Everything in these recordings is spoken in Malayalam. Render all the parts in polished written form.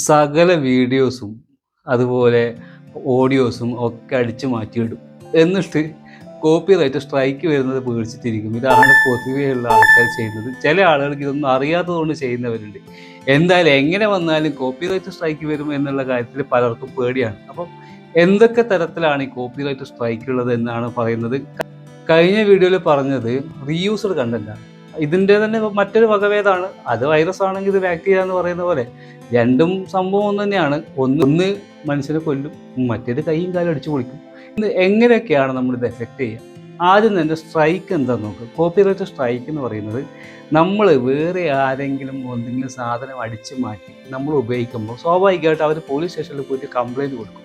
സകല വീഡിയോസും അതുപോലെ ഓഡിയോസും ഒക്കെ അടിച്ചു മാറ്റിയിടും. എന്നിട്ട് കോപ്പിറൈറ്റ് സ്ട്രൈക്ക് വരുന്നത് പേടിച്ചിട്ടിരിക്കും. ഇതാണ് പൊതുവെയുള്ള ആൾക്കാർ ചെയ്യുന്നത്. ചില ആളുകൾക്ക് ഇതൊന്നും അറിയാത്തതുകൊണ്ട് ചെയ്യുന്നവരുണ്ട്. എന്തായാലും എങ്ങനെ വന്നാലും കോപ്പിറൈറ്റ് സ്ട്രൈക്ക് വരും എന്നുള്ള കാര്യത്തിൽ പലർക്കും പേടിയാണ്. അപ്പം എന്തൊക്കെ തരത്തിലാണ് ഈ കോപ്പിറൈറ്റ് സ്ട്രൈക്ക് ഉള്ളത് എന്നാണ് പറയുന്നത്. കഴിഞ്ഞ വീഡിയോയിൽ പറഞ്ഞത് റീയൂസ്ഡ് കണ്ടന്റാണ്. ഇതിൻ്റെ തന്നെ മറ്റൊരു വകഭേദമാണ്. അത് വൈറസ് ആണെങ്കിൽ ഇത് ബാക്ടീരിയ എന്ന് പറയുന്ന പോലെ രണ്ടും സംഭവം ഒന്ന് തന്നെയാണ്. ഒന്ന് മനുഷ്യനെ കൊല്ലും, മറ്റേത് കൈയും കാലും അടിച്ചു പൊളിക്കും. ഇത് എങ്ങനെയൊക്കെയാണ് നമ്മളിത് എഫക്റ്റ് ചെയ്യുക? ആദ്യം തന്നെ സ്ട്രൈക്ക് എന്താണെന്ന് നോക്കുക. കോപ്പിറൈറ്റ് സ്ട്രൈക്ക് എന്ന് പറയുന്നത് നമ്മൾ വേറെ ആരെങ്കിലും എന്തെങ്കിലും സാധനം അടിച്ചു മാറ്റി നമ്മൾ ഉപയോഗിക്കുമ്പോൾ സ്വാഭാവികമായിട്ട് അവർ പോലീസ് സ്റ്റേഷനിൽ പോയിട്ട് കംപ്ലയിൻറ്റ് കൊടുക്കും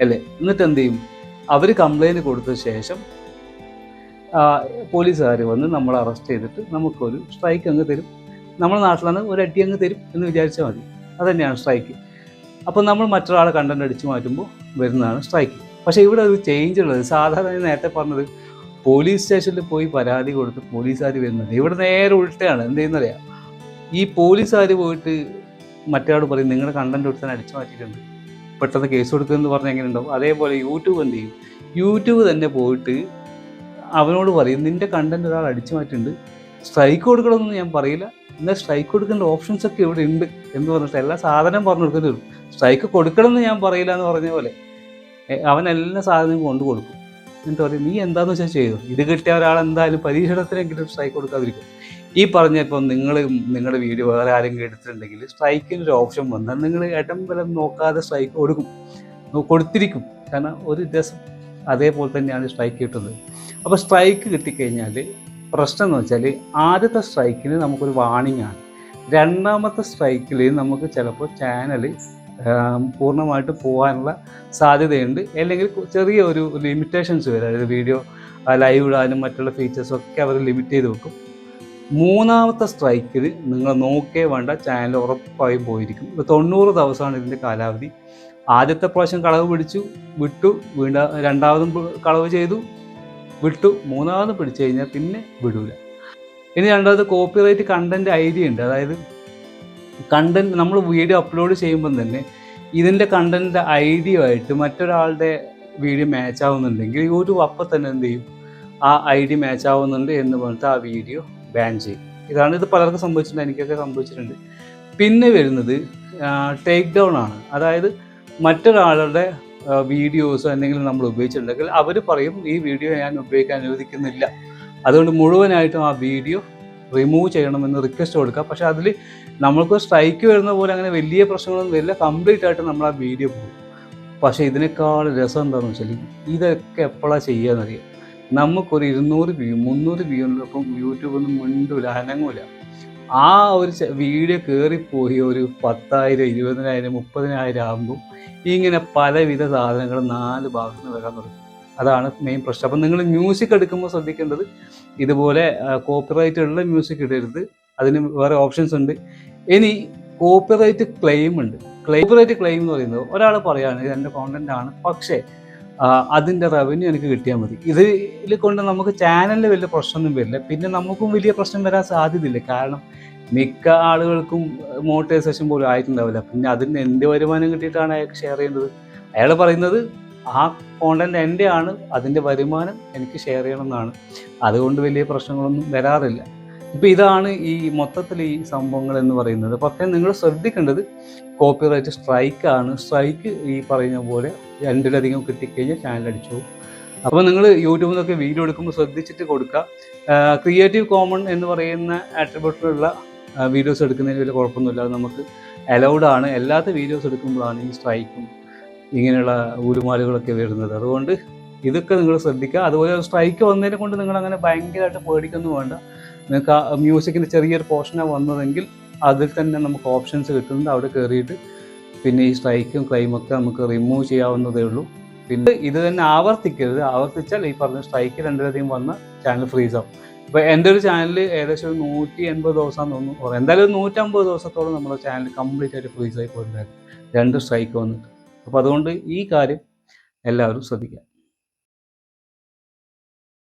അല്ലേ? എന്നിട്ട് എന്ത് ചെയ്യും? അവർ കംപ്ലയിൻറ്റ് കൊടുത്ത ശേഷം പോലീസുകാർ വന്ന് നമ്മൾ അറസ്റ്റ് ചെയ്തിട്ട് നമുക്കൊരു സ്ട്രൈക്ക് അങ്ങ് തരും. നമ്മുടെ നാട്ടിലാണ് ഒരു അടി അങ്ങ് തരും എന്ന് വിചാരിച്ചാൽ മതി. അതുതന്നെയാണ് സ്ട്രൈക്ക്. അപ്പോൾ നമ്മൾ മറ്റൊരാളെ കണ്ടന്റ് അടിച്ചു മാറ്റുമ്പോൾ വരുന്നതാണ് സ്ട്രൈക്ക്. പക്ഷേ ഇവിടെ ഒരു ചേഞ്ച് ഉള്ളത്, സാധാരണ നേരത്തെ പറഞ്ഞത് പോലീസ് സ്റ്റേഷനിൽ പോയി പരാതി കൊടുത്ത് പോലീസുകാർ വരുന്നത്, ഇവിടെ നേരെ ഉൾട്ടയാണ്. എന്ത് ചെയ്യുന്നറിയാം? ഈ പോലീസുകാർ പോയിട്ട് മറ്റൊരാൾ പറയും നിങ്ങളുടെ കണ്ടന്റ് കൊടുത്താൽ അടിച്ചു മാറ്റിയിട്ടുണ്ട്, പെട്ടെന്ന് കേസ് കൊടുക്കുമെന്ന് പറഞ്ഞാൽ എങ്ങനെ ഉണ്ടാവും? അതേപോലെ യൂട്യൂബ് എന്ത് ചെയ്യും? യൂട്യൂബ് തന്നെ പോയിട്ട് അവനോട് പറയും നിൻ്റെ കണ്ടന്റ് ഒരാൾ അടിച്ചു മാറ്റിയിട്ടുണ്ട്, സ്ട്രൈക്ക് കൊടുക്കണമെന്ന് ഞാൻ പറയില്ല, എന്നാൽ സ്ട്രൈക്ക് കൊടുക്കേണ്ട ഓപ്ഷൻസ് ഒക്കെ ഇവിടെ ഉണ്ട് എന്ന് പറഞ്ഞിട്ട് എല്ലാ സാധനം പറഞ്ഞു കൊടുക്കേണ്ടി വരും. സ്ട്രൈക്ക് കൊടുക്കണമെന്ന് ഞാൻ പറയില്ല എന്ന് പറഞ്ഞ പോലെ അവൻ എല്ലാ സാധനവും കൊണ്ടു കൊടുക്കും. എന്നിട്ട് പറയും നീ എന്താണെന്ന് വെച്ചാൽ ചെയ്തു, ഇത് കിട്ടിയ ഒരാൾ എന്തായാലും പരീക്ഷണത്തിനെങ്കിലും സ്ട്രൈക്ക് കൊടുക്കാതിരിക്കും. ഈ പറഞ്ഞപ്പോൾ നിങ്ങളുടെ വീഡിയോ വേറെ ആരെങ്കിലും എടുത്തിട്ടുണ്ടെങ്കിൽ സ്ട്രൈക്കിനൊരു ഓപ്ഷൻ വന്നാൽ നിങ്ങൾ ഇടം വലം നോക്കാതെ സ്ട്രൈക്ക് കൊടുത്തിരിക്കും. കാരണം ഒരു രസം അതേപോലെ തന്നെയാണ് സ്ട്രൈക്ക് കിട്ടുന്നത്. അപ്പോൾ സ്ട്രൈക്ക് കിട്ടിക്കഴിഞ്ഞാൽ പ്രശ്നം എന്ന് വെച്ചാൽ ആദ്യത്തെ സ്ട്രൈക്കിന് നമുക്കൊരു വാണിംഗ് ആണ്. രണ്ടാമത്തെ സ്ട്രൈക്കിൽ നമുക്ക് ചിലപ്പോൾ ചാനൽ പൂർണ്ണമായിട്ട് പോകാനുള്ള സാധ്യതയുണ്ട്. അല്ലെങ്കിൽ ചെറിയ ഒരു ലിമിറ്റേഷൻസ് വരും. അതായത് വീഡിയോ ലൈവ് ഇടാനും മറ്റുള്ള ഫീച്ചേഴ്സൊക്കെ അവർ ലിമിറ്റ് ചെയ്ത് വെക്കും. മൂന്നാമത്തെ സ്ട്രൈക്കിൽ നിങ്ങൾ നോക്കേ വേണ്ട, ചാനൽ ഉറപ്പായും പോയിരിക്കും. ഇപ്പോൾ 90 ദിവസമാണ് ഇതിൻ്റെ കാലാവധി. ആദ്യത്തെ പ്രാവശ്യം കളവ് പിടിച്ചു വിട്ടു, വീണ്ടും രണ്ടാമതും കളവ് ചെയ്തു വിട്ടു, മൂന്നാമത് പിടിച്ചു കഴിഞ്ഞാൽ പിന്നെ വിടൂല. ഇനി രണ്ടാമത് കോപ്പിറൈറ്റ് കണ്ടൻറ് ഐഡിയ ഉണ്ട്. അതായത് കണ്ടൻറ് നമ്മൾ വീഡിയോ അപ്ലോഡ് ചെയ്യുമ്പം തന്നെ ഇതിൻ്റെ കണ്ടൻറ് ഐഡിയ ആയിട്ട് മറ്റൊരാളുടെ വീഡിയോ മാച്ച് ആവുന്നുണ്ടെങ്കിൽ യൂട്യൂബ് അപ്പം തന്നെ എന്ത് ചെയ്യും? ആ ഐഡി മാച്ച് ആവുന്നുണ്ട് എന്ന് പറഞ്ഞിട്ട് ആ വീഡിയോ ബാൻ ചെയ്യും. ഇത് പലർക്കും സംഭവിച്ചിട്ടുണ്ട്, എനിക്കൊക്കെ സംഭവിച്ചിട്ടുണ്ട്. പിന്നെ വരുന്നത് ടേക്ക് ഡൗൺ ആണ്. അതായത് മറ്റൊരാളുടെ വീഡിയോസോ എന്തെങ്കിലും നമ്മൾ ഉപയോഗിച്ചിട്ടുണ്ടെങ്കിൽ അവർ പറയും ഈ വീഡിയോ ഞാൻ ഉപയോഗിക്കാൻ അനുവദിക്കുന്നില്ല, അതുകൊണ്ട് മുഴുവനായിട്ടും ആ വീഡിയോ റിമൂവ് ചെയ്യണമെന്ന് റിക്വസ്റ്റ് കൊടുക്കുക. പക്ഷേ അതിൽ നമ്മൾക്ക് സ്ട്രൈക്ക് വരുന്ന പോലെ അങ്ങനെ വലിയ പ്രശ്നങ്ങളൊന്നും വരില്ല, കംപ്ലീറ്റ് ആയിട്ട് നമ്മൾ ആ വീഡിയോ പോകും. പക്ഷേ ഇതിനേക്കാൾ രസം എന്താണെന്ന് വെച്ചാൽ ഇതൊക്കെ എപ്പോഴാണ് ചെയ്യുകയെന്നറിയാം? നമുക്കൊരു 200 വ്യൂ 300 വ്യൂവിനൊപ്പം യൂട്യൂബൊന്നും മിണ്ടൂല, അനങ്ങൂല. ആ ഒരു വീഡിയോ കയറിപ്പോയി ഒരു 10,000 20,000 30,000 ആകുമ്പോൾ ഇങ്ങനെ പലവിധ സാധനങ്ങൾ 4 ഭാഗത്ത് നിന്ന് വരാൻ തുടങ്ങും. അതാണ് മെയിൻ പ്രശ്നം. അപ്പം നിങ്ങൾ മ്യൂസിക് എടുക്കുമ്പോൾ ശ്രദ്ധിക്കേണ്ടത് ഇതുപോലെ കോപ്പിറൈറ്റ് ഉള്ള മ്യൂസിക് ഇടരുത്. അതിന് വേറെ ഓപ്ഷൻസ് ഉണ്ട്. ഇനി കോപ്പിറൈറ്റ് ക്ലെയിം ഉണ്ട്. കോപ്പിറൈറ്റ് ക്ലെയിം എന്ന് പറയുന്നത് ഒരാൾ പറയുകയാണ് ഇത് എൻ്റെ കോണ്ടന്റ് ആണ്, പക്ഷേ അതിൻ്റെ റവന്യൂ എനിക്ക് കിട്ടിയാൽ മതി. ഇതിൽ കൊണ്ട് നമുക്ക് ചാനലിൽ വലിയ പ്രശ്നമൊന്നും വരില്ല, പിന്നെ നമുക്കും വലിയ പ്രശ്നം വരാൻ സാധ്യതയില്ല. കാരണം മിക്ക ആളുകൾക്കും മോണിറ്റൈസേഷൻ പോലും ആയിട്ടുണ്ടാവില്ല. പിന്നെ അതിന് എന്ത് വരുമാനം കിട്ടിയിട്ടാണ് അയാൾക്ക് ഷെയർ ചെയ്യുന്നത്? അയാൾ പറയുന്നത് ആ കോണ്ടന്റ് എൻ്റെ ആണ്, അതിൻ്റെ വരുമാനം എനിക്ക് ഷെയർ ചെയ്യണം എന്നാണ്. അതുകൊണ്ട് വലിയ പ്രശ്നങ്ങളൊന്നും വരാറില്ല. ഇപ്പോൾ ഇതാണ് ഈ മൊത്തത്തിൽ ഈ സംഭവങ്ങൾ എന്ന് പറയുന്നത്. പക്ഷേ നിങ്ങൾ ശ്രദ്ധിക്കേണ്ടത് കോപ്പിറൈറ്റ് സ്ട്രൈക്കാണ്. സ്ട്രൈക്ക് ഈ പറയുന്ന പോലെ 2-ലധികം കിട്ടിക്കഴിഞ്ഞാൽ ചാനൽ അടിച്ചു പോകും. അപ്പോൾ നിങ്ങൾ യൂട്യൂബിൽ നിന്നൊക്കെ വീഡിയോ എടുക്കുമ്പോൾ ശ്രദ്ധിച്ചിട്ട് കൊടുക്കുക. ക്രിയേറ്റീവ് കോമൺ എന്ന് പറയുന്ന ആട്രിബ്യൂട്ടിലുള്ള വീഡിയോസ് എടുക്കുന്നതിന് വലിയ കുഴപ്പമൊന്നുമില്ല, അത് നമുക്ക് അലൗഡ് ആണ്. അല്ലാത്ത വീഡിയോസ് എടുക്കുമ്പോഴാണ് ഈ സ്ട്രൈക്കും ഇങ്ങനെയുള്ള ഊരുമാലുകളൊക്കെ വരുന്നത്. അതുകൊണ്ട് ഇതൊക്കെ നിങ്ങൾ ശ്രദ്ധിക്കുക. അതുപോലെ സ്ട്രൈക്ക് വന്നതിനെ കൊണ്ട് നിങ്ങളങ്ങനെ ഭയങ്കരമായിട്ട് പേടിക്കൊന്നും വേണ്ട. നിങ്ങൾക്ക് ആ മ്യൂസിക്കിൻ്റെ ചെറിയൊരു പോർഷനാണ് വന്നതെങ്കിൽ അതിൽ തന്നെ നമുക്ക് ഓപ്ഷൻസ് കിട്ടുന്നുണ്ട്. അവിടെ കയറിയിട്ട് പിന്നെ ഈ സ്ട്രൈക്കും ക്ലെയിമൊക്കെ നമുക്ക് റിമൂവ് ചെയ്യാവുന്നതേ ഉള്ളൂ. പിന്നെ ഇത് തന്നെ ആവർത്തിക്കരുത്. ആവർത്തിച്ചാൽ ഈ പറഞ്ഞ സ്ട്രൈക്ക് 2-ലധികം വന്ന ചാനൽ ഫ്രീസ് ആവും. ഇപ്പോൾ എൻ്റെ ഒരു ചാനൽ ഏകദേശം 180 ദിവസമാണെന്ന് തോന്നുന്നു, എന്തായാലും 150 ദിവസത്തോളം നമ്മുടെ ചാനൽ കംപ്ലീറ്റ് ആയിട്ട് ഫ്രീസ് ആയി പോയിട്ടുണ്ടായിരുന്നു 2 സ്ട്രൈക്ക് വന്നിട്ട്. അപ്പോൾ അതുകൊണ്ട് ഈ കാര്യം എല്ലാവരും ശ്രദ്ധിക്കുക.